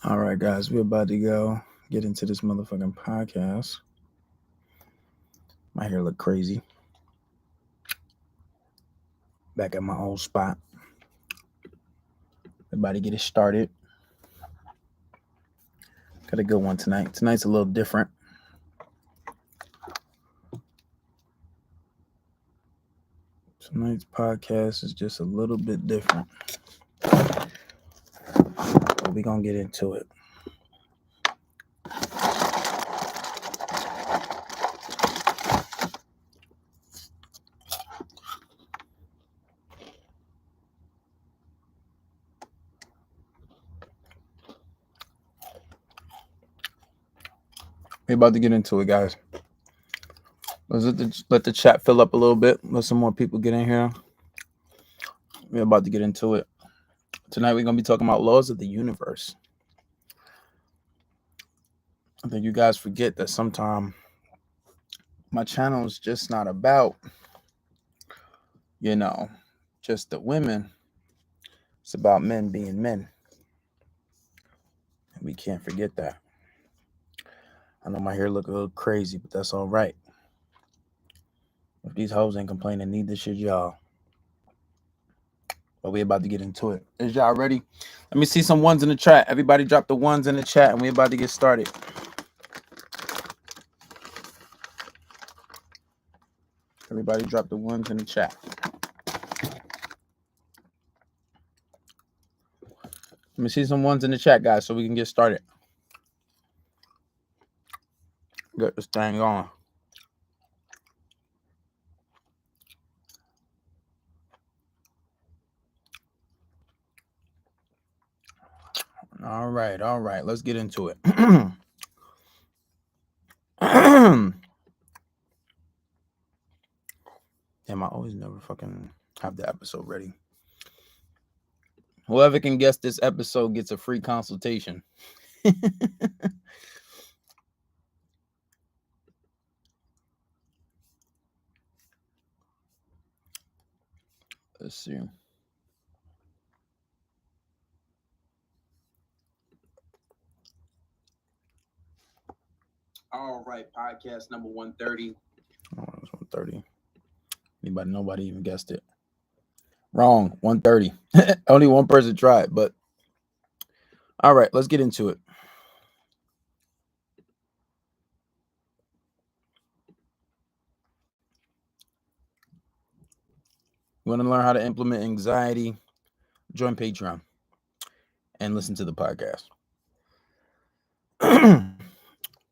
All right, guys, we're about to go get into this motherfucking podcast. My hair look crazy. Back at my old spot. About to get it started. Got a good one tonight. Tonight's a little different. Tonight's podcast is just a little bit different. But we're going to get into it. We're about to get into it, guys. Let's let the chat fill up a little bit. Let some more people get in here. We're about to get into it. Tonight we're going to be talking about laws of the universe. I think you guys forget that sometimes my channel is just not about, just the women. It's about men being men. And we can't forget that. I know my hair look a little crazy, but that's all right. If these hoes ain't complaining, neither should y'all. But we about to get into it. Is y'all ready? Let me see some ones in the chat. Everybody drop the ones in the chat, and we about to get started. Everybody drop the ones in the chat. Let me see some ones in the chat, guys, so we can get started. Get this thing going. All right. Let's get into it. Damn, I always never fucking have the episode ready. Whoever can guess this episode gets a free consultation. Let's see. All right, podcast number 130. Oh, it was 130. Nobody even guessed it. Wrong, 130. Only one person tried, but all right, let's get into it. You want to learn how to implement anxiety? Join Patreon and listen to the podcast.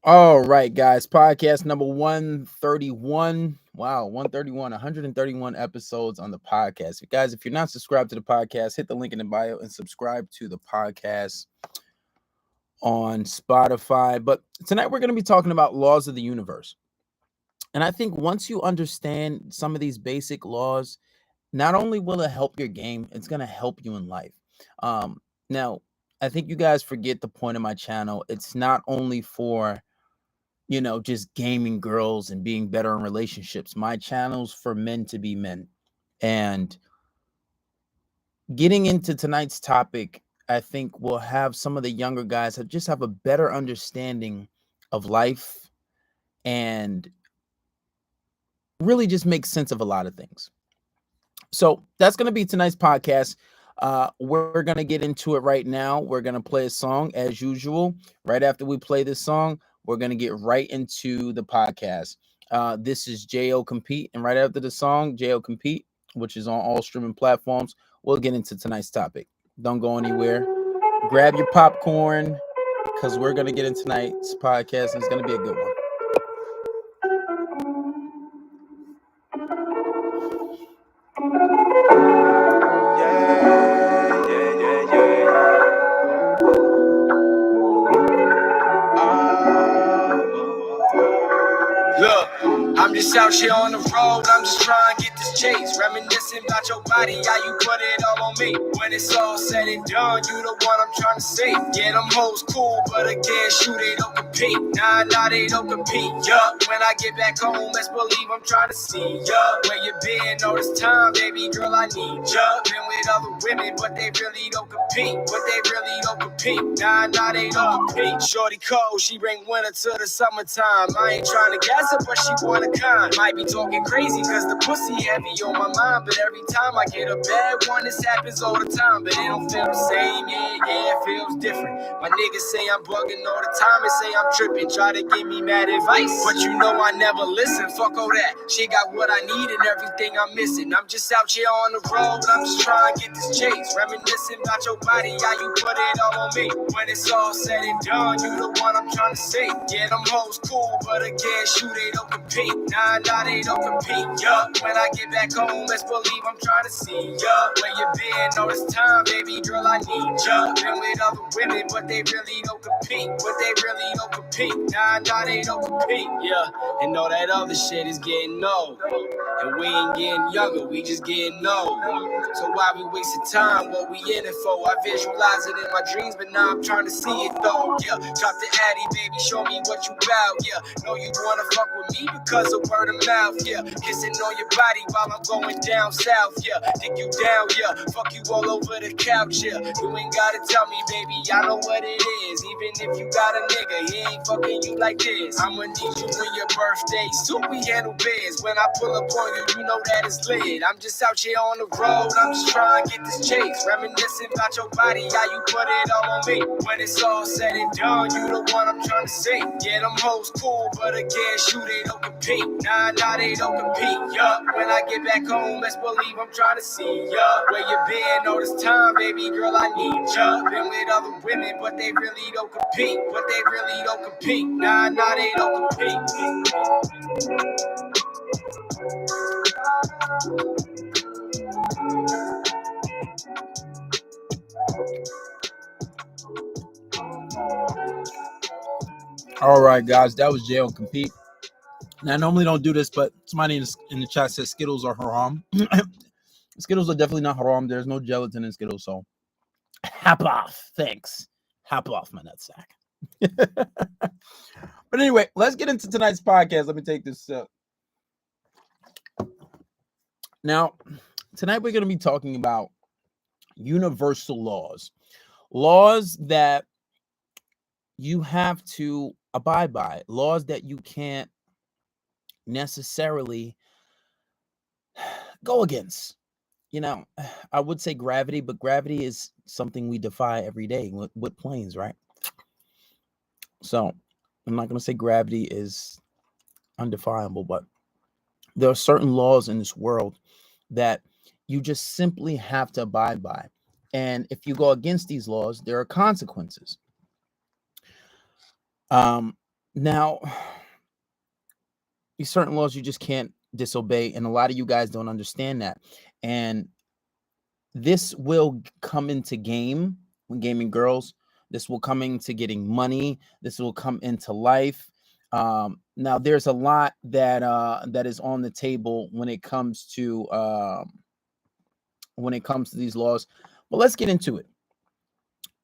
All right, guys. Podcast number 131. Wow, 131, 131 episodes on the podcast. Guys, if you're not subscribed to the podcast, hit the link in the bio and subscribe to the podcast on Spotify. But tonight we're going to be talking about laws of the universe. And I think once you understand some of these basic laws, not only will it help your game, it's going to help you in life. Now, I think you guys forget the point of my channel. It's not only for, just gaming girls and being better in relationships. My channel's for men to be men. And getting into tonight's topic, I think we'll have some of the younger guys that just have a better understanding of life and really just make sense of a lot of things. So that's going to be tonight's podcast. We're going to get into it right now. We're going to play a song as usual. Right after we play this song, we're going to get right into the podcast. This is J.O. Compete. And right after the song, J.O. Compete, which is on all streaming platforms, we'll get into tonight's topic. Don't go anywhere. Grab your popcorn because we're going to get into tonight's podcast, and it's going to be a good one. Look, I'm just out here on the road, I'm just trying to get this chase. Reminiscing about your body, how you put it all on me. When it's all said and done, you the one I'm trying to see. Yeah, them hoes cool, but again, shoot, they don't compete. Nah, they don't compete, yup. When I get back home, best believe I'm trying to see ya. Where you been all this time, baby girl, I need ya. Been with other women, but they really don't compete. Nah, they don't compete. Shorty cold, she bring winter to the summertime. I ain't trying to gas her, but she one of kind. Might be talking crazy, cause the pussy heavy on my mind. But every time I get a bad one, this happens all the time. But it don't feel the same, yeah, it feels different. My niggas say I'm bugging all the time and say I'm tripping. Try to give me mad advice, but you know I never listen. Fuck all that, she got what I need and everything I'm missing. I'm just out here on the road, I'm just trying to get this chase. Reminiscing about your body, how you put it all on me. When it's all said and done, you the one I'm trying to see. Yeah, them hoes cool, but again, shoot, they don't compete. Nah, they don't compete, yup. When I get back home, best believe I'm trying to see ya. Where you been all this time, baby girl, I need ya. Been with other women, but they really don't compete. Nah, they don't compete, yeah. And all that other shit is getting old. And we ain't getting younger, we just getting old. So why we wasting time, what we in it for? I visualize it in my dreams, but now I'm trying to see it though, yeah. Drop the Addy, baby, show me what you bout, yeah. Know you wanna fuck with me because of word of mouth, yeah. Kissing on your body while I'm going down south, yeah. Dig you down, yeah. Fuck you all over the couch, yeah. You ain't gotta tell me, baby, I know what it is. Even if you got a nigga, he ain't fucking you like this. I'ma need you when your birthday, so we handle biz. When I pull up on you, you know that it's lit. I'm just out here on the road, I'm just trying to get this chase. Reminiscing about your body, how you put it all on me. When it's all said and done, you the one I'm trying to see. Yeah, them hoes cool, but again, shoot, they don't compete. Nah, they don't compete, yup. When I get back home, best believe I'm trying to see ya. Where you been all this time, baby girl, I need ya. Been with other women, but they really don't compete. Nah, they don't compete. All right, guys, that was Jail Compete. Now, I normally don't do this, but somebody in the chat says Skittles are haram. Skittles are definitely not haram. There's no gelatin in Skittles, so hop off. Thanks. Hop off my nutsack. But anyway, let's get into tonight's podcast. Let me take this sip. Now, tonight we're going to be talking about universal laws that you have to abide by, laws that you can't necessarily go against. You know, I would say gravity, but gravity is something we defy every day with planes, right? So I'm not going to say gravity is undefiable, but there are certain laws in this world that you just simply have to abide by. And if you go against these laws, there are consequences. Now, these certain laws you just can't disobey, and a lot of you guys don't understand that. And this will come into game when gaming girls. This will come into getting money. This will come into life. Now, there's a lot that is on the table when it comes to these laws. But let's get into it.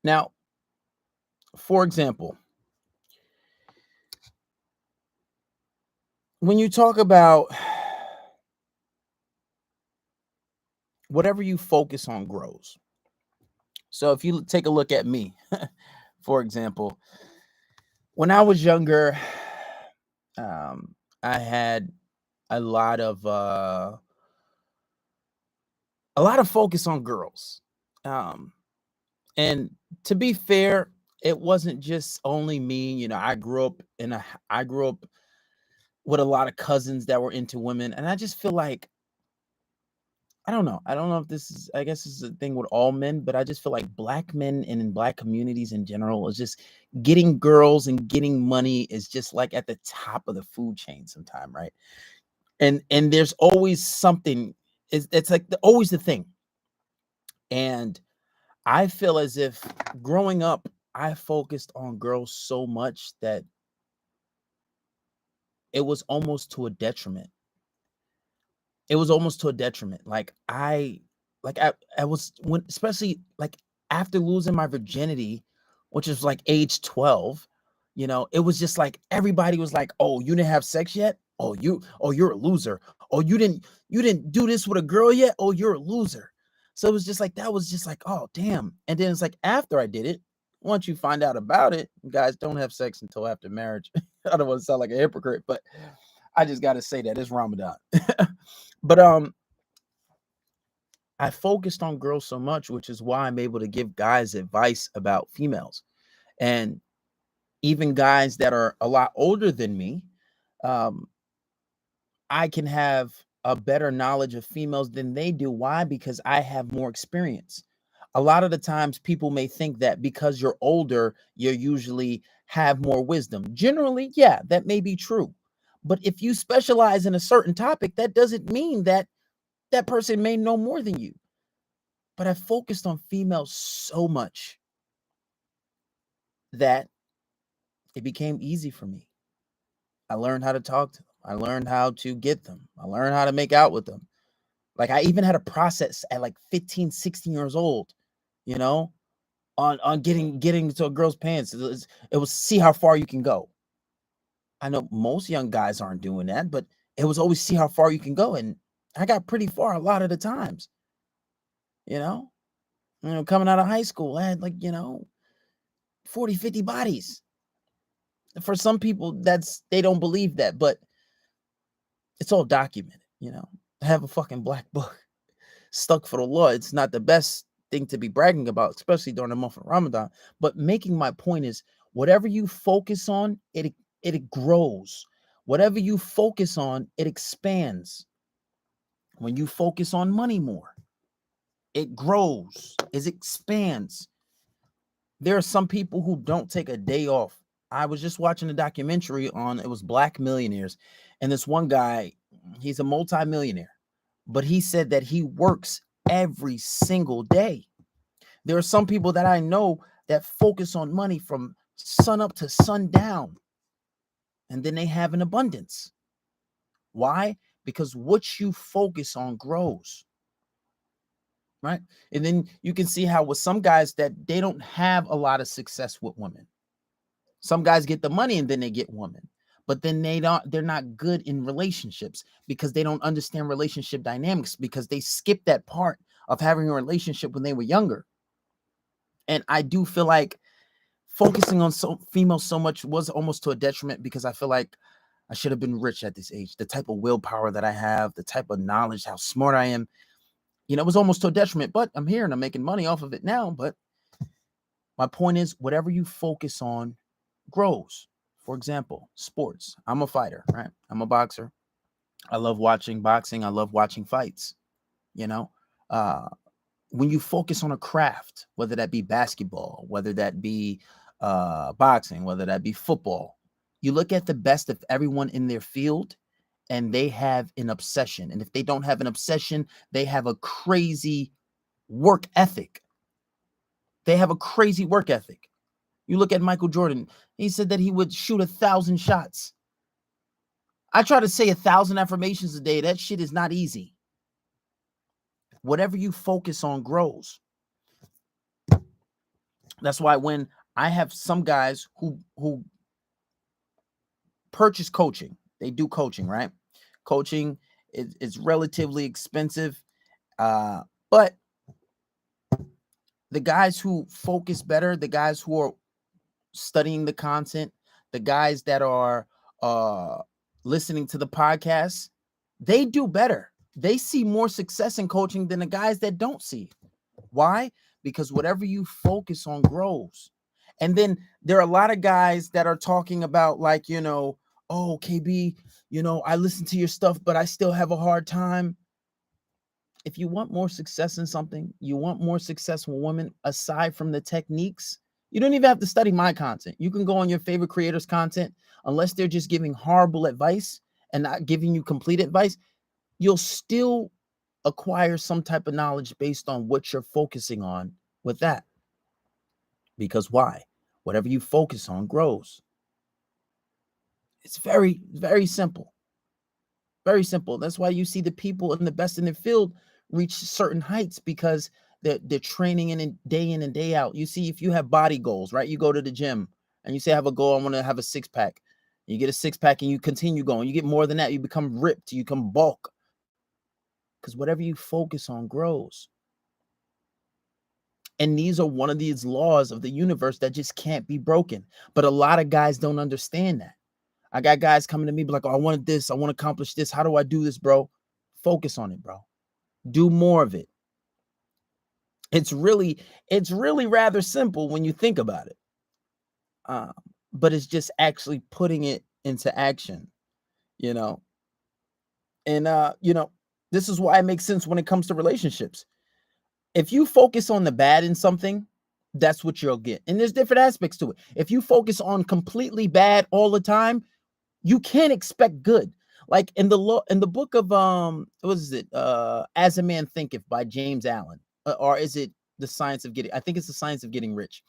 Now, for example, when you talk about whatever you focus on grows. So if you take a look at me, for example, when I was younger, I had a lot of focus on girls. And to be fair, it wasn't just only me. You know, I grew up with a lot of cousins that were into women, and I just feel like I don't know if this is, I guess this is a thing with all men, but I just feel like black men and in black communities in general is just getting girls and getting money is just like at the top of the food chain sometime, right? And there's always something, it's like always the thing. And I feel as if growing up, I focused on girls so much that it was almost to a detriment. Like I was, when, especially like after losing my virginity, which is like age 12, You know, it was just like everybody was like, "Oh, you didn't have sex yet? Oh, you're a loser. Oh, you didn't do this with a girl yet? Oh, you're a loser." So it was just like that was just like, "Oh, damn." And then it's like after I did it, once you find out about it, guys don't have sex until after marriage. I don't want to sound like a hypocrite, but I just got to say that it's Ramadan. But I focused on girls so much, which is why I'm able to give guys advice about females. And even guys that are a lot older than me, um, I can have a better knowledge of females than they do. Why? Because I have more experience. A lot of the times people may think that because you're older, you usually have more wisdom. Generally, yeah, that may be true. But if you specialize in a certain topic, that doesn't mean that that person may know more than you. But I focused on females so much that it became easy for me. I learned how to talk to them. I learned how to get them. I learned how to make out with them. Like I even had a process at like 15, 16 years old, you know, on getting to a girl's pants. It was see how far you can go. I know most young guys aren't doing that, but it was always see how far you can go. And I got pretty far a lot of the times, you know. Coming out of high school, I had like, 40, 50 bodies. For some people, they don't believe that, but it's all documented, I have a fucking black book stuck for the law. It's not the best thing to be bragging about, especially during the month of Ramadan. But making my point is whatever you focus on, it grows. Whatever you focus on, it expands. When you focus on money more, it grows, it expands. There are some people who don't take a day off. I was just watching a documentary on, it was Black millionaires. And this one guy, he's a multimillionaire, but he said that he works every single day. There are some people that I know that focus on money from sun up to sundown, and then they have an abundance. Why? Because what you focus on grows, right? And then you can see how with some guys that they don't have a lot of success with women. Some guys get the money and then they get women, but then they're not good in relationships because they don't understand relationship dynamics, because they skipped that part of having a relationship when they were younger. And I do feel like focusing on females so much was almost to a detriment, because I feel like I should have been rich at this age. The type of willpower that I have, the type of knowledge, how smart I am, it was almost to a detriment, but I'm here and I'm making money off of it now. But my point is, whatever you focus on grows. For example, sports. I'm a fighter, right? I'm a boxer. I love watching boxing. I love watching fights. When you focus on a craft, whether that be basketball, whether that be boxing, whether that be football, you look at the best of everyone in their field and they have an obsession. And if they don't have an obsession, they have a crazy work ethic. They have a crazy work ethic. You look at Michael Jordan. He said that he would shoot 1,000 shots. I try to say 1,000 affirmations a day. That shit is not easy. Whatever you focus on grows. That's why when I have some guys who purchase coaching, they do coaching, right? Coaching is relatively expensive, but the guys who focus better, the guys who are studying the content, the guys that are listening to the podcast, they do better. They see more success in coaching than the guys that don't see. Why? Because whatever you focus on grows. And then there are a lot of guys that are talking about like, oh, KB, I listen to your stuff, but I still have a hard time. If you want more success in something, you want more successful women, aside from the techniques, you don't even have to study my content. You can go on your favorite creators' content. Unless they're just giving horrible advice and not giving you complete advice, you'll still acquire some type of knowledge based on what you're focusing on with that. Because why? Whatever you focus on grows. It's very, very simple. Very simple. That's why you see the people in the best in their field reach certain heights, because they're training in and day out. You see, if you have body goals, right? You go to the gym, and you say I have a goal, I want to have a 6-pack. You get a 6-pack and you continue going. You get more than that. You become ripped. You become bulk. Because whatever you focus on grows. And these are one of these laws of the universe that just can't be broken. But a lot of guys don't understand that. I got guys coming to me like, oh, I wanted this. I want to accomplish this. How do I do this, bro? Focus on it, bro. Do more of it. It's really rather simple when you think about it. But it's just actually putting it into action, you know. And, this is why it makes sense when it comes to relationships. If you focus on the bad in something, that's what you'll get. And there's different aspects to it. If you focus on completely bad all the time, you can't expect good. Like in the book of what is it? As a Man Thinketh by James Allen, or is it The Science of Getting? I think it's The Science of Getting Rich.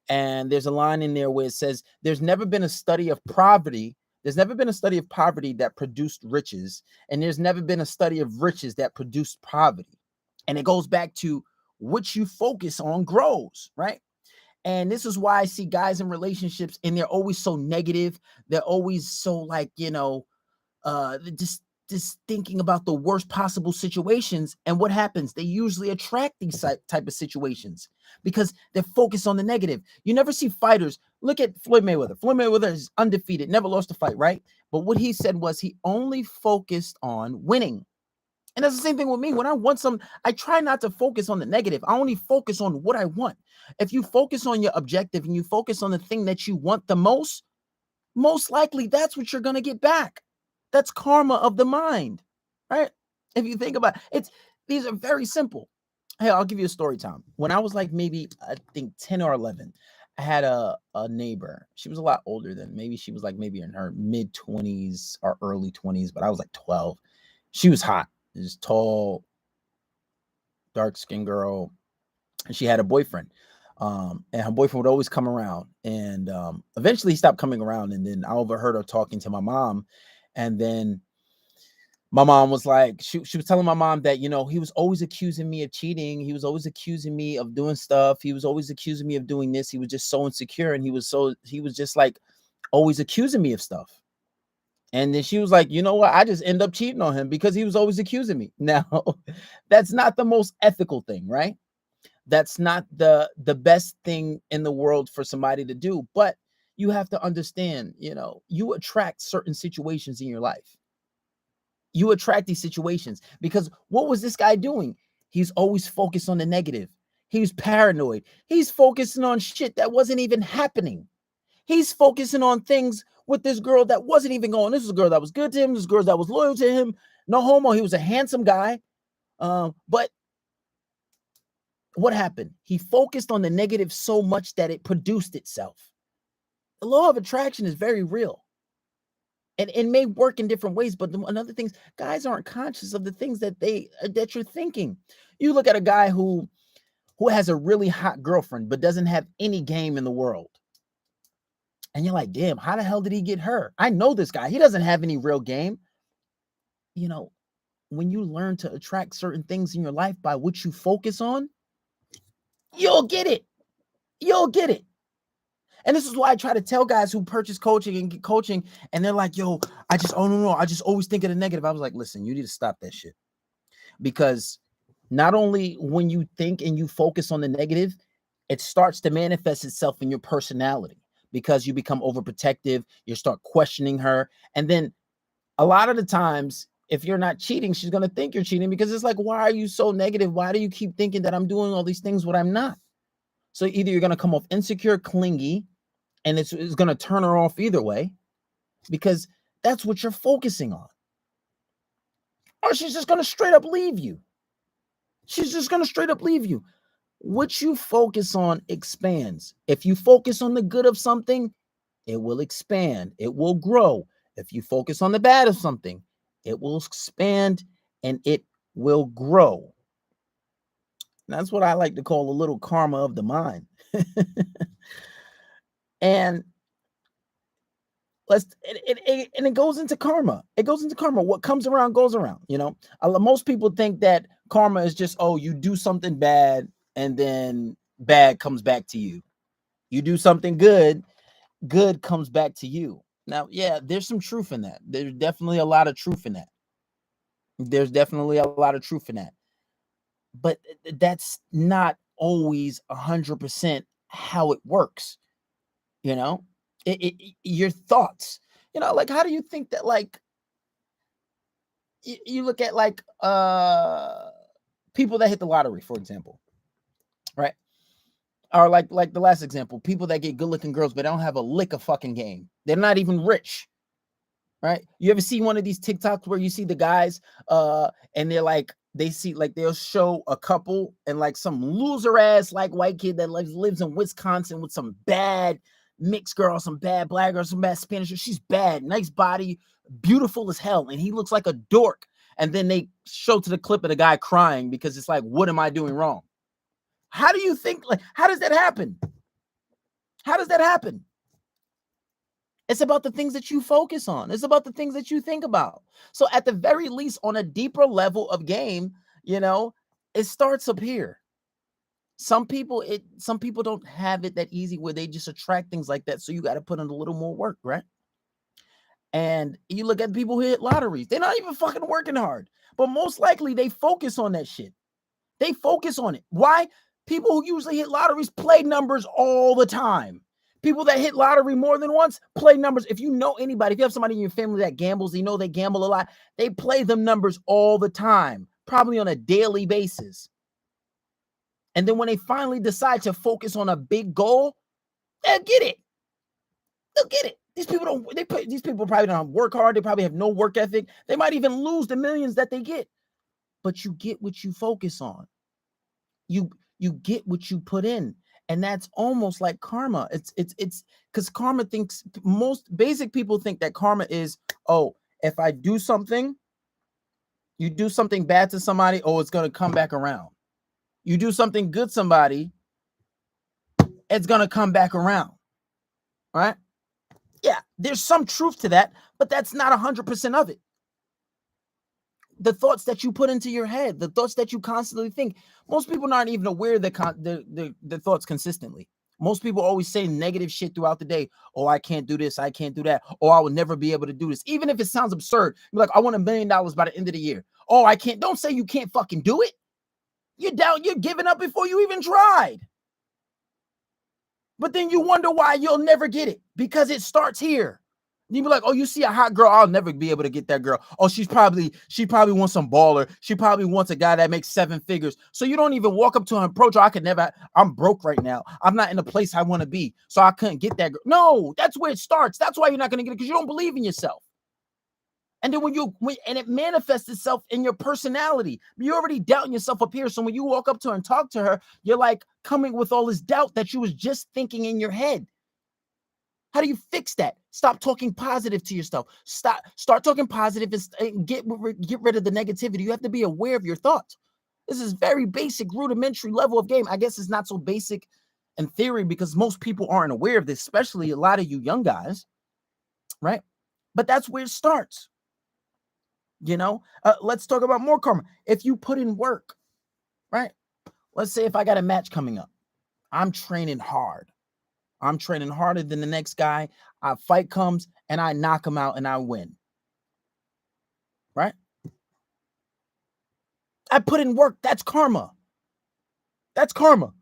And there's a line in there where it says, "There's never been a study of poverty. There's never been a study of poverty that produced riches, and there's never been a study of riches that produced poverty." And it goes back to what you focus on grows, right? And this is why I see guys in relationships and they're always so negative. They're always so like, just thinking about the worst possible situations. And what happens? They usually attract these type of situations because they're focused on the negative. You never see fighters. Look at Floyd Mayweather. Floyd Mayweather is undefeated, never lost a fight, right? But what he said was he only focused on winning. And that's the same thing with me. When I want something, I try not to focus on the negative. I only focus on what I want. If you focus on your objective and you focus on the thing that you want the most likely that's what you're going to get back. That's karma of the mind, right? If you think about it, these are very simple. Hey, I'll give you a story time. When I was like maybe, I think 10 or 11, I had a neighbor. She was a lot older than, maybe she was like maybe in her mid 20s or early 20s, but I was like 12. She was hot. This tall, dark-skinned girl, and she had a boyfriend. And her boyfriend would always come around, and eventually he stopped coming around. And then I overheard her talking to my mom, and then my mom was like, she was telling my mom that, he was always accusing me of cheating. He was always accusing me of doing stuff. He was always accusing me of doing this. He was just so insecure, and he was just like always accusing me of stuff. And then she was like, you know what? I just end up cheating on him because he was always accusing me. Now, that's not the most ethical thing, right? That's not the best thing in the world for somebody to do. But you have to understand, you attract certain situations in your life. You attract these situations because what was this guy doing? He's always focused on the negative. He was paranoid. He's focusing on shit that wasn't even happening. He's focusing on things with this girl that wasn't even going. This was a girl that was good to him. This girl that was loyal to him. No homo. He was a handsome guy. But what happened? He focused on the negative so much that it produced itself. The law of attraction is very real. And it may work in different ways, but another thing, guys aren't conscious of the things that you're thinking. You look at a guy who has a really hot girlfriend, but doesn't have any game in the world. And you're like, damn, how the hell did he get her? I know this guy. He doesn't have any real game. When you learn to attract certain things in your life by what you focus on, you'll get it. You'll get it. And this is why I try to tell guys who purchase coaching and get coaching, and they're like, yo, I just always think of the negative. I was like, listen, you need to stop that shit. Because not only when you think and you focus on the negative, it starts to manifest itself in your personality because you become overprotective. You start questioning her. And then a lot of the times, if you're not cheating, she's going to think you're cheating because it's like, why are you so negative? Why do you keep thinking that I'm doing all these things when I'm not? So either you're going to come off insecure, clingy, and it's going to turn her off either way because that's what you're focusing on. Or she's just going to straight up leave you. She's just going to straight up leave you. What you focus on expands. If you focus on the good of something, it will expand. It will grow. If you focus on the bad of something, it will expand and it will grow. That's what I like to call a little karma of the mind. And it goes into karma. It goes into karma. What comes around goes around. Most people think that karma is just, oh, you do something bad and then bad comes back to you. You do something good good comes back to you. Now, yeah, there's some truth in that. There's definitely a lot of truth in that. There's definitely a lot of truth in that. But that's not always 100% how it works. You know, your thoughts. You know, like how do you think that like you look at like people that hit the lottery, for example, right? Or like the last example, people that get good looking girls, but don't have a lick of fucking game. They're not even rich, right? You ever see one of these TikToks where you see the guys and they're like they see like they'll show a couple and like some loser ass like white kid that lives in Wisconsin with some bad mixed girl, some bad black girl, some bad Spanish girl. She's bad, nice body, beautiful as hell, and he looks like a dork. And then they show to the clip of the guy crying because it's like, what am I doing wrong? How do you think, like, how does that happen? How does that happen? It's about the things that you focus on. It's about the things that you think about. So at the very least, on a deeper level of game, you know, it starts up here. Some people don't have it that easy where they just attract things like that. So you got to put in a little more work, right? And you look at people who hit lotteries, they're not even fucking working hard. But most likely they focus on that shit. They focus on it. Why? People who usually hit lotteries play numbers all the time. People that hit lottery more than once play numbers. If you know anybody, if you have somebody in your family that gambles, you know they gamble a lot, they play them numbers all the time, probably on a daily basis. And then when they finally decide to focus on a big goal, they'll get it. They'll get it. These people probably don't work hard. They probably have no work ethic. They might even lose the millions that they get. But you get what you focus on. You get what you put in. And that's almost like karma. It's because karma thinks, most basic people think that karma is, oh, if I do something, you do something bad to somebody, oh, it's going to come back around. You do something good to somebody, it's going to come back around. Right? Yeah, there's some truth to that, but that's not 100% of it. The thoughts that you put into your head, the thoughts that you constantly think. Most people aren't even aware of the thoughts consistently. Most people always say negative shit throughout the day. Oh, I can't do this. I can't do that. Oh, I will never be able to do this. Even if it sounds absurd. You're like, I want $1 million by the end of the year. Oh, I can't. Don't say you can't fucking do it. You're down. You're giving up before you even tried. But then you wonder why you'll never get it, because it starts here. You be like, oh, you see a hot girl, I'll never be able to get that girl. Oh, she probably wants some baller. She probably wants a guy that makes 7 figures. So you don't even walk up to her and approach her. I'm broke right now. I'm not in the place I want to be. So I couldn't get that girl. No, that's where it starts. That's why you're not going to get it, because you don't believe in yourself. And then when it manifests itself in your personality, you're already doubting yourself up here. So when you walk up to her and talk to her, you're like coming with all this doubt that you was just thinking in your head. How do you fix that? Stop talking positive to yourself. Start talking positive and get rid of the negativity. You have to be aware of your thoughts. This is very basic, rudimentary level of game. I guess it's not so basic in theory because most people aren't aware of this, especially a lot of you young guys, right? But that's where it starts. You know, let's talk about more karma. If you put in work, right? Let's say if I got a match coming up, I'm training hard. I'm training harder than the next guy. A fight comes and I knock him out and I win. Right? I put in work. That's karma. That's karma.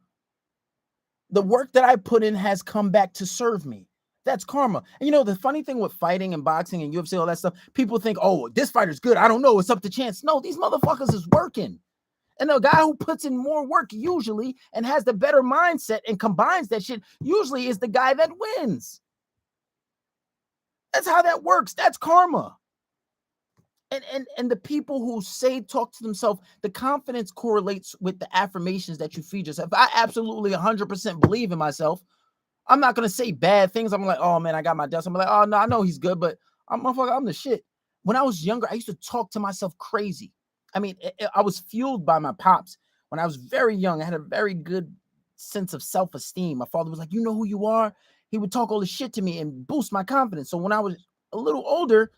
The work that I put in has come back to serve me. That's karma. And you know, the funny thing with fighting and boxing and UFC, all that stuff, people think, oh, this fighter's good. I don't know. It's up to chance. No, these motherfuckers is working. And the guy who puts in more work usually and has the better mindset and combines that shit usually is the guy that wins. That's how that works. That's karma. And the people who talk to themselves, the confidence correlates with the affirmations that you feed yourself. If I absolutely 100% believe in myself, I'm not going to say bad things. I'm like, oh man, I got my dust. I'm like, oh no, I know he's good, but I'm the shit. When I was younger, I used to talk to myself crazy. I mean, I was fueled by my pops. When I was very young, I had a very good sense of self-esteem. My father was like, you know who you are? He would talk all this shit to me and boost my confidence. So when I was a little older,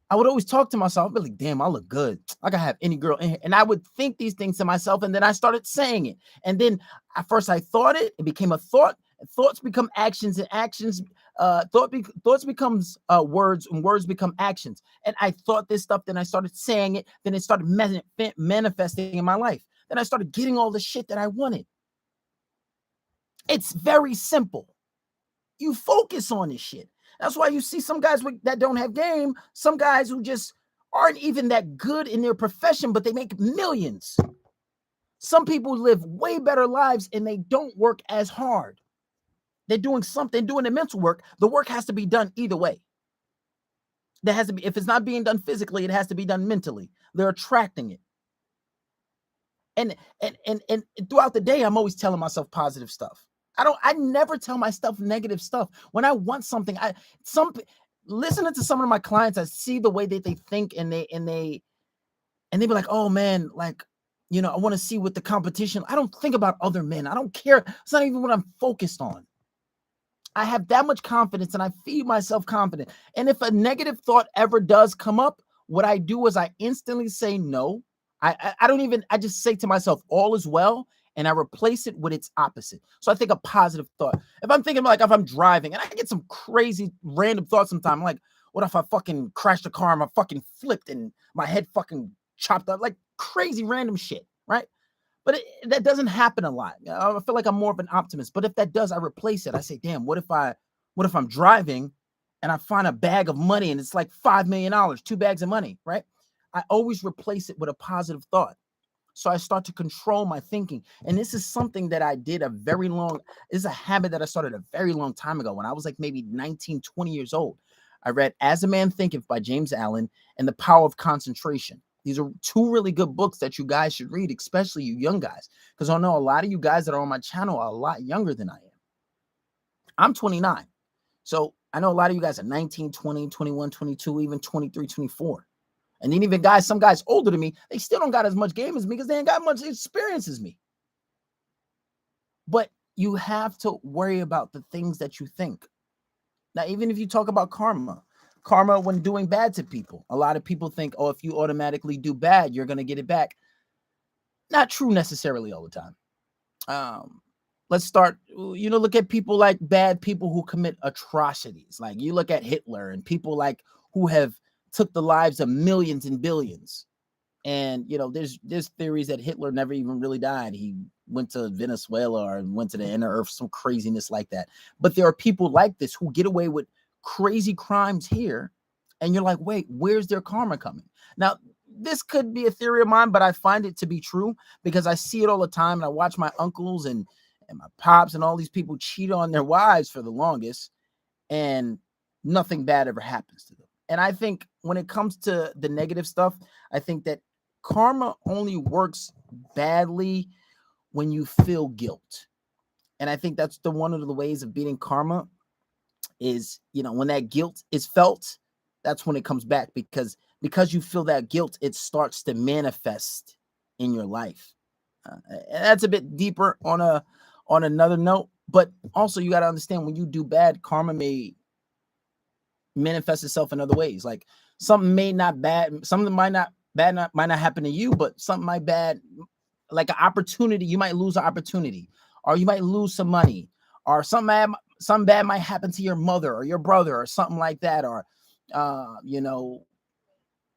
I would always talk to myself. I'd be like, damn, I look good. I could have any girl in here. And I would think these things to myself. And then I started saying it. And then at first I thought it became a thought. And thoughts become actions, and actions Thoughts becomes words, and words become actions. And I thought this stuff, then I started saying it, then it started manifesting in my life. Then I started getting all the shit that I wanted. It's very simple. You focus on this shit. That's why you see some guys that don't have game, some guys who just aren't even that good in their profession, but they make millions. Some people live way better lives and they don't work as hard. They're doing something, doing the mental work. The work has to be done either way. There has to be, if it's not being done physically, it has to be done mentally. They're attracting it. And throughout the day, I'm always telling myself positive stuff. I never tell myself negative stuff. When I want something, listening to some of my clients, I see the way that they think, and they be like, oh man, like, you know, I want to see what the competition. I don't think about other men. I don't care. It's not even what I'm focused on. I have that much confidence and I feed myself confidence. And if a negative thought ever does come up, what I do is I instantly say no. I just say to myself, all is well. And I replace it with its opposite. So I think a positive thought. If I'm thinking, like, if I'm driving and I get some crazy random thoughts sometimes, I'm like, what if I fucking crashed a car and I fucking flipped and my head fucking chopped up, like crazy random shit, right? But that doesn't happen a lot. I feel like I'm more of an optimist. But if that does, I replace it. I say, damn, what if I'm driving and I find a bag of money and it's like $5 million, 2 bags of money, right? I always replace it with a positive thought. So I start to control my thinking. And this is something that I did this is a habit that I started a very long time ago when I was like maybe 19, 20 years old. I read As a Man Thinketh by James Allen and The Power of Concentration. These are 2 really good books that you guys should read, especially you young guys, because I know a lot of you guys that are on my channel are a lot younger than I am. I'm 29. So I know a lot of you guys are 19, 20, 21, 22, even 23, 24. And then even some guys older than me, they still don't got as much game as me because they ain't got much experience as me. But you have to worry about the things that you think. Now, even if you talk about karma when doing bad to people, a lot of people think, oh, if you automatically do bad, you're going to get it back. Not true necessarily all the time. Let's start, look at people like bad people who commit atrocities. Like you look at Hitler and people like who have took the lives of millions and billions. And, there's theories that Hitler never even really died. He went to Venezuela or went to the inner earth, some craziness like that. But there are people like this who get away with crazy crimes here. And you're like, wait, where's their karma coming? Now, this could be a theory of mine, but I find it to be true because I see it all the time. And I watch my uncles and my pops and all these people cheat on their wives for the longest. And nothing bad ever happens to them. And I think when it comes to the negative stuff, I think that karma only works badly when you feel guilt. And I think that's one of the ways of beating karma is, when that guilt is felt, that's when it comes back because you feel that guilt, it starts to manifest in your life. And that's a bit deeper on another note, but also you got to understand when you do bad, karma may manifest itself in other ways. Like something might not happen to you, but something might bad, like an opportunity. You might lose an opportunity, or you might lose some money, or some bad might happen to your mother or your brother or something like that. Or,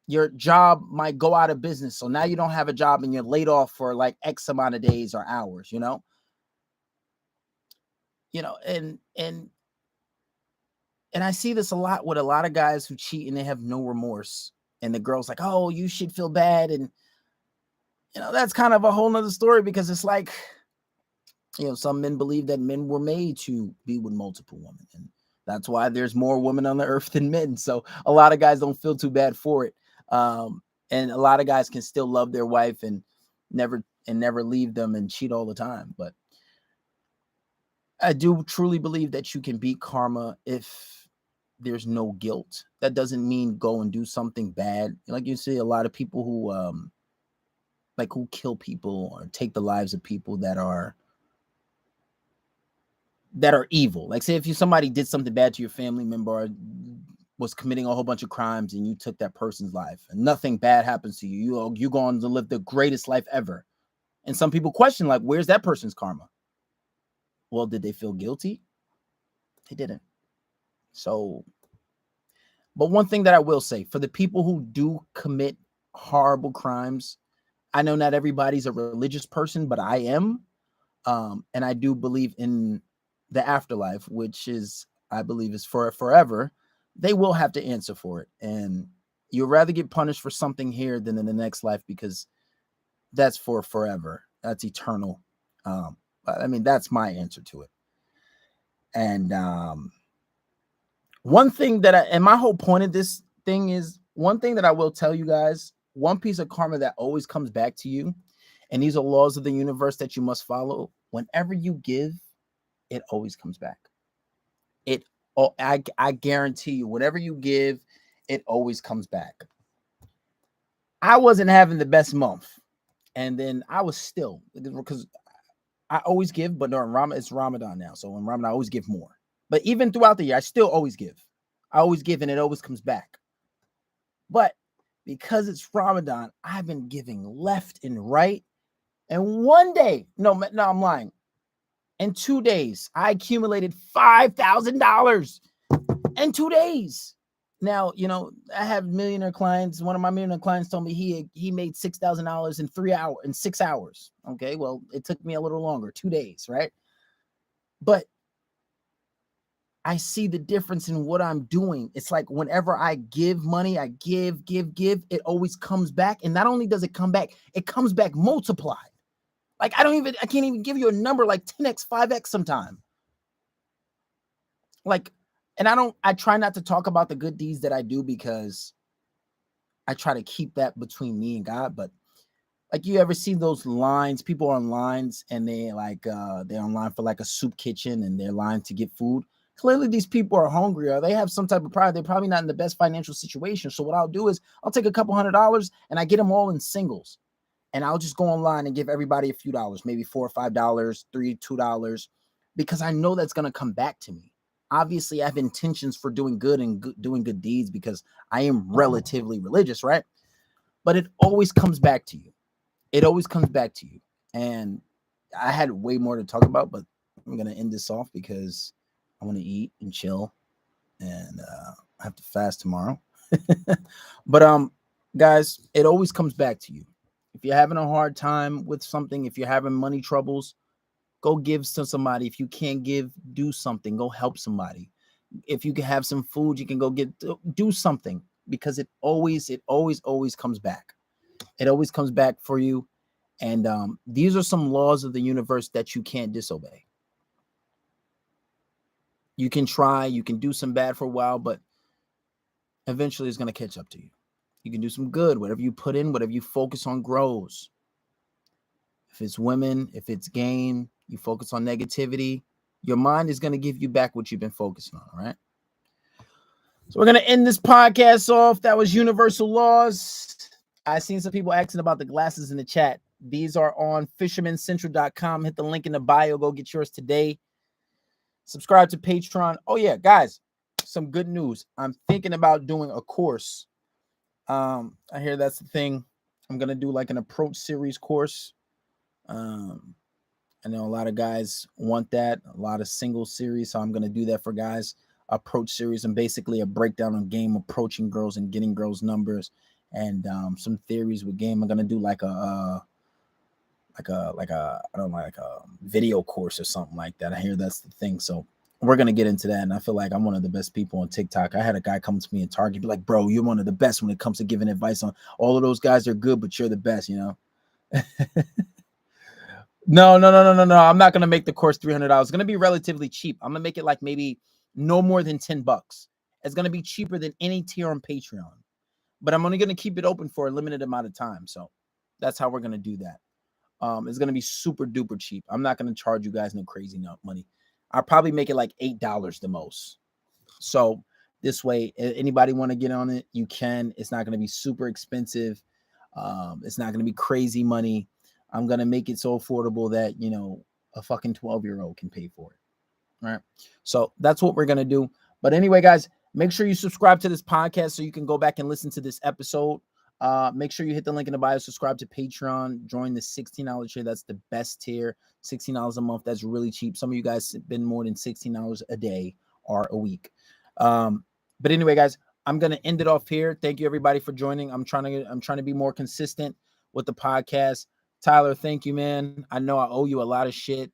your job might go out of business. So now you don't have a job and you're laid off for like X amount of days or hours, and I see this a lot with a lot of guys who cheat and they have no remorse. And the girl's like, oh, you should feel bad. And, that's kind of a whole nother story because it's like, some men believe that men were made to be with multiple women. And that's why there's more women on the earth than men. So a lot of guys don't feel too bad for it. And a lot of guys can still love their wife and never leave them and cheat all the time. But I do truly believe that you can beat karma if there's no guilt. That doesn't mean go and do something bad. Like you see a lot of people who who kill people or take the lives of people that are evil. Like say if somebody did something bad to your family member or was committing a whole bunch of crimes and you took that person's life and nothing bad happens to you, you're going to live the greatest life ever. And some people question, like, where's that person's karma? Well, did they feel guilty? They didn't. So, but one thing that I will say, for the people who do commit horrible crimes, I know not everybody's a religious person, but I am. And I do believe in the afterlife, which is, I believe, is for forever. They will have to answer for it. And you'd rather get punished for something here than in the next life, because that's for forever. That's eternal. I mean, that's my answer to it. And one thing that and my whole point of this thing is, one thing that I will tell you guys, one piece of karma that always comes back to you, and these are laws of the universe that you must follow. Whenever you give, it always comes back. I guarantee you, whatever you give, it always comes back. I wasn't having the best month, and then I was still, because I always give, but during Ramadan, it's Ramadan now, so in Ramadan I always give more. But even throughout the year, I still always give. I always give, and it always comes back. But because it's Ramadan, I've been giving left and right. And one day, no, I'm lying. In 2 days, I accumulated $5,000 in 2 days. Now, I have millionaire clients. One of my millionaire clients told me he made $6,000 in 6 hours. Okay, well, it took me a little longer, 2 days, right? But I see the difference in what I'm doing. It's like whenever I give money, I give, it always comes back. And not only does it come back, it comes back multiplied. Like I can't even give you a number, like 10x, 5x sometime. Like, and I try not to talk about the good deeds that I do, because I try to keep that between me and God. But like, you ever see those lines? People are on lines, and they're online for like a soup kitchen, and they're lined to get food. Clearly these people are hungry, or they have some type of pride. They're probably not in the best financial situation. So what I'll do is I'll take a couple $100 and I get them all in singles. And I'll just go online and give everybody a few dollars, maybe $4 or $5, $3, $2, because I know that's going to come back to me. Obviously, I have intentions for doing good and doing good deeds, because I am relatively religious, right? But it always comes back to you. It always comes back to you. And I had way more to talk about, but I'm going to end this off because I want to eat and chill, and I have to fast tomorrow. But guys, it always comes back to you. If you're having a hard time with something, if you're having money troubles, go give to somebody. If you can't give, do something. Go help somebody. If you can have some food, you can go do something, because it always comes back. It always comes back for you. And these are some laws of the universe that you can't disobey. You can try, you can do some bad for a while, but eventually it's going to catch up to you. You can do some good. Whatever you put in, whatever you focus on grows. If it's women, if it's game, you focus on negativity, your mind is going to give you back what you've been focusing on, all right? So we're going to end this podcast off. That was Universal Laws. I seen some people asking about the glasses in the chat. These are on fishermancentral.com. Hit the link in the bio. Go get yours today. Subscribe to Patreon. Oh, yeah, guys, some good news. I'm thinking about doing a course. I hear that's the thing. I'm going to do like an approach series course. I know a lot of guys want that, a lot of single series. So I'm going to do that for guys. Approach series, and basically a breakdown on game, approaching girls and getting girls' numbers, and some theories with game. I'm going to do like a video course or something like that. I hear that's the thing. So we're going to get into that. And I feel like I'm one of the best people on TikTok. I had a guy come to me in Target, be like, bro, you're one of the best when it comes to giving advice on all of those guys are good, but you're the best, No. I'm not going to make the course $300. It's going to be relatively cheap. I'm going to make it like maybe no more than $10. It's going to be cheaper than any tier on Patreon, but I'm only going to keep it open for a limited amount of time. So that's how we're going to do that. It's going to be super duper cheap. I'm not going to charge you guys no crazy money. I'll probably make it like $8 the most. So this way, anybody want to get on it, you can. It's not going to be super expensive. It's not going to be crazy money. I'm going to make it so affordable that, a fucking 12-year-old can pay for it. All right. So that's what we're going to do. But anyway, guys, make sure you subscribe to this podcast so you can go back and listen to this episode. Make sure you hit the link in the bio, subscribe to Patreon, join the $16 tier. That's the best tier, $16 a month. That's really cheap. Some of you guys spend more than $16 a day or a week. But anyway, guys, I'm gonna end it off here. Thank you everybody for joining. I'm trying to be more consistent with the podcast. Tyler, thank you, man. I know I owe you a lot of shit.